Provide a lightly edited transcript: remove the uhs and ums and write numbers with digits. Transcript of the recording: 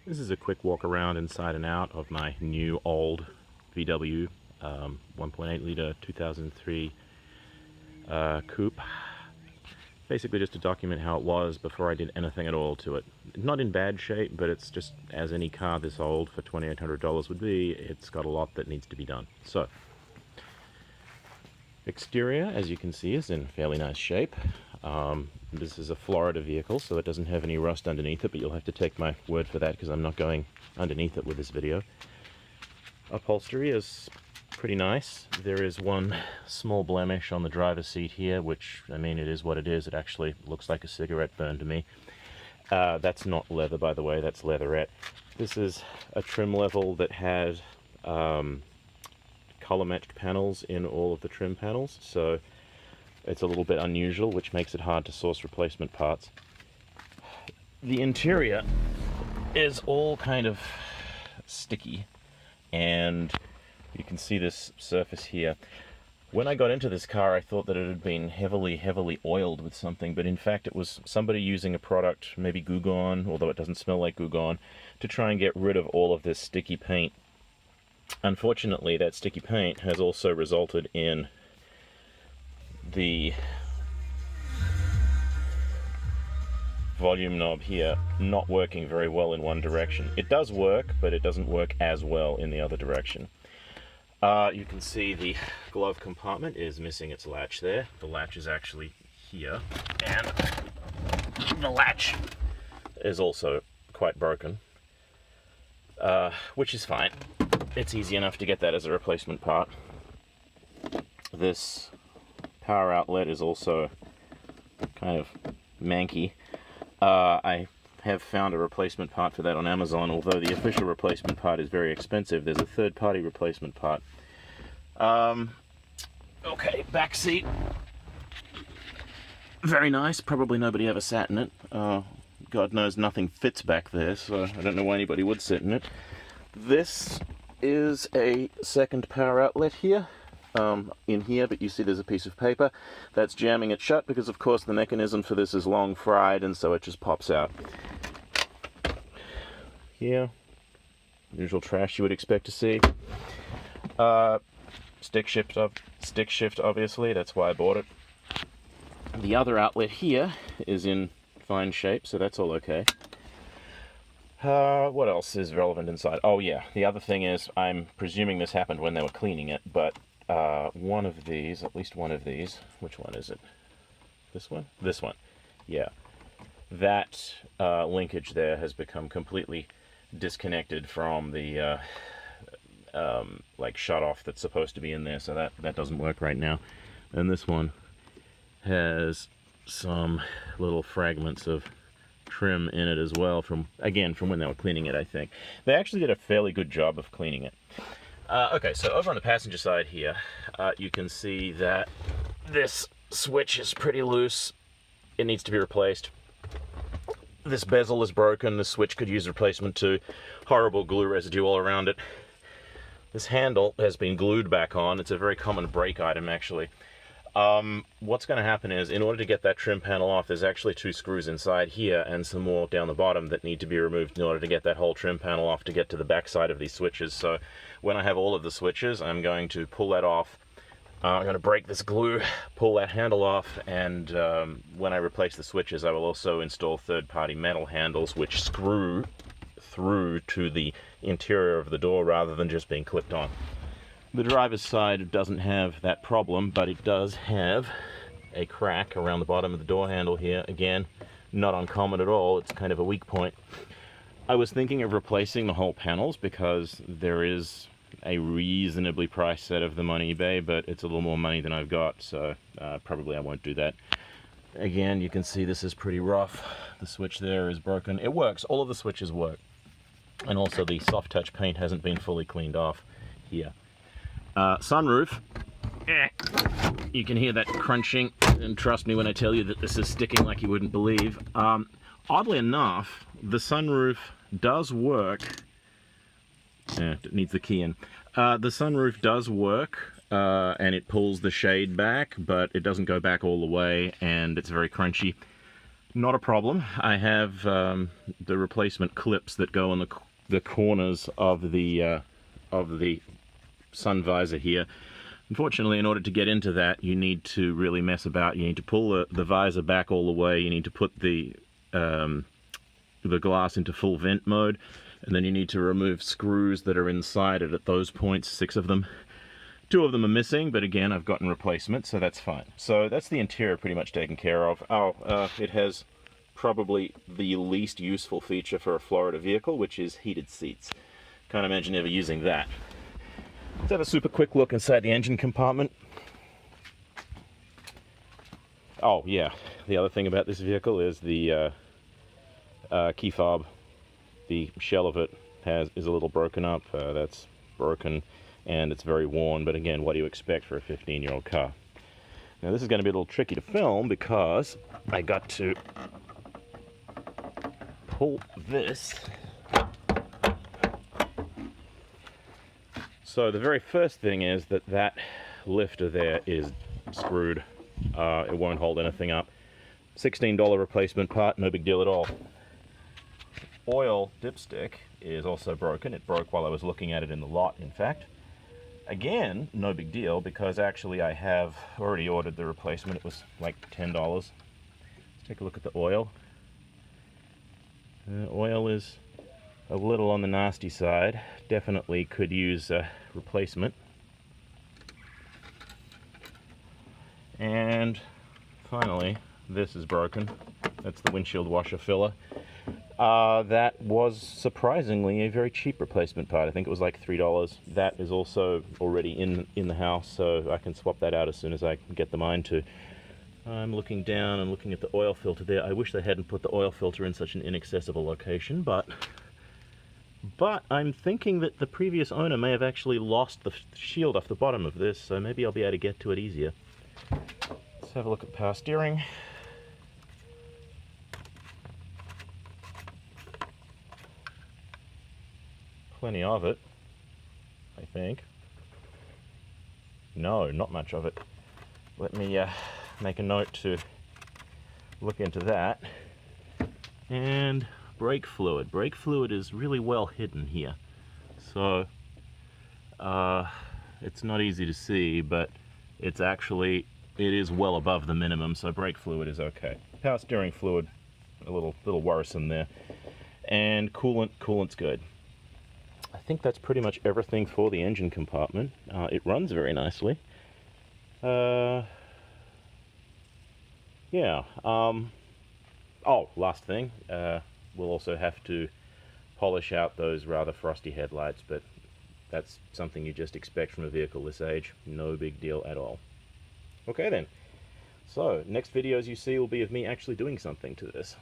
This is a quick walk around inside and out of my new old VW 1.8 litre 2003 coupe. Basically just to document how it was before I did anything at all to it. Not in bad shape, but it's just, as any car this old for $2,800 would be, it's got a lot that needs to be done. So, exterior, as you can see, is in fairly nice shape. This is a Florida vehicle, so it doesn't have any rust underneath it, but you'll have to take my word for that because I'm not going underneath it with this video. Upholstery is pretty nice. There is one small blemish on the driver's seat here, which, I mean, it is what it is. It actually looks like a cigarette burn to me. That's not leather, by the way, that's leatherette. This is a trim level that has color-matched panels in all of the trim panels, so it's a little bit unusual, which makes it hard to source replacement parts. The interior is all kind of sticky, and you can see this surface here. When I got into this car, I thought that it had been heavily oiled with something, but in fact it was somebody using a product, maybe Goo Gone, although it doesn't smell like Goo Gone, to try and get rid of all of this sticky paint. Unfortunately, that sticky paint has also resulted in the volume knob here not working very well in one direction. It does work, but it doesn't work as well in the other direction. You can see the glove compartment is missing its latch there. The latch is actually here, and the latch is also quite broken, which is fine. It's easy enough to get that as a replacement part. This power outlet is also kind of manky. I have found a replacement part for that on Amazon, although the official replacement part is very expensive. There's a third-party replacement part. Okay, back seat. Very nice. Probably nobody ever sat in it. God knows nothing fits back there, so I don't know why anybody would sit in it. This is a second power outlet here. In here, but you see there's a piece of paper that's jamming it shut because of course the mechanism for this is long fried, and so it just pops out. Here, usual trash you would expect to see. Stick shift obviously, that's why I bought it. The other outlet here is in fine shape, so that's all okay. What else is relevant inside? Oh yeah, the other thing is, I'm presuming this happened when they were cleaning it, but one of these, at least one of these, which one is it? This one? This one. Yeah. That linkage there has become completely disconnected from the like shut-off that's supposed to be in there, so that doesn't work right now. And this one has some little fragments of trim in it as well, from when they were cleaning it, I think. They actually did a fairly good job of cleaning it. Okay, so over on the passenger side here, you can see that this switch is pretty loose. It needs to be replaced. This bezel is broken. The switch could use replacement too. Horrible glue residue all around it. This handle has been glued back on. It's a very common brake item, actually. What's going to happen is, in order to get that trim panel off, there's actually 2 screws inside here and some more down the bottom that need to be removed in order to get that whole trim panel off to get to the back side of these switches. So when I have all of the switches, I'm going to pull that off. I'm going to break this glue, pull that handle off, and when I replace the switches, I will also install third-party metal handles which screw through to the interior of the door rather than just being clipped on. The driver's side doesn't have that problem, but it does have a crack around the bottom of the door handle here. Again, not uncommon at all. It's kind of a weak point. I was thinking of replacing the whole panels because there is a reasonably priced set of them on eBay, but it's a little more money than I've got, so probably I won't do that. Again, you can see this is pretty rough. The switch there is broken. It works. All of the switches work. And also the soft touch paint hasn't been fully cleaned off here. Sunroof. You can hear that crunching, and trust me when I tell you that this is sticking like you wouldn't believe. Oddly enough, the sunroof does work. It needs the key in. The sunroof does work, and it pulls the shade back, but it doesn't go back all the way, and it's very crunchy. not a problem. I have the replacement clips that go on the corners of the sun visor here. Unfortunately, in order to get into that, you need to really mess about. You need to pull the visor back all the way. You need to put the glass into full vent mode, and then you need to remove screws that are inside it at those points, 6 of them. 2 of them are missing, but again, I've gotten replacements, so that's fine. So that's the interior pretty much taken care of. It has probably the least useful feature for a Florida vehicle, which is heated seats. Can't imagine ever using that. Let's have a super quick look inside the engine compartment. Oh yeah, the other thing about this vehicle is the key fob. The shell of it is a little broken up. That's broken, and it's very worn, but again, what do you expect for a 15-year-old car? Now this is going to be a little tricky to film because I got to pull this. So the very first thing is that lifter there is screwed. It won't hold anything up. $16 replacement part, no big deal at all. Oil dipstick is also broken. It broke while I was looking at it in the lot, in fact. Again, no big deal, because actually I have already ordered the replacement. It was like $10. Let's take a look at the oil. Oil is a little on the nasty side. Definitely could use a replacement. And finally, this is broken. That's the windshield washer filler. That was surprisingly a very cheap replacement part. I think it was like $3. That is also already in the house, so I can swap that out as soon as I get the mind to. I'm looking down and looking at the oil filter there. I wish they hadn't put the oil filter in such an inaccessible location, but I'm thinking that the previous owner may have actually lost the shield off the bottom of this, so maybe I'll be able to get to it easier. Let's have a look at power steering. Plenty of it, I think. No, not much of it. Let me make a note to look into that. And brake fluid. Brake fluid is really well hidden here. So it's not easy to see, but it is well above the minimum, so brake fluid is okay. Power steering fluid, a little worrisome there. And coolant's good. I think that's pretty much everything for the engine compartment. It runs very nicely. Yeah. Oh, last thing. We'll also have to polish out those rather frosty headlights, but that's something you just expect from a vehicle this age. No big deal at all. Okay then. So, next videos you see will be of me actually doing something to this.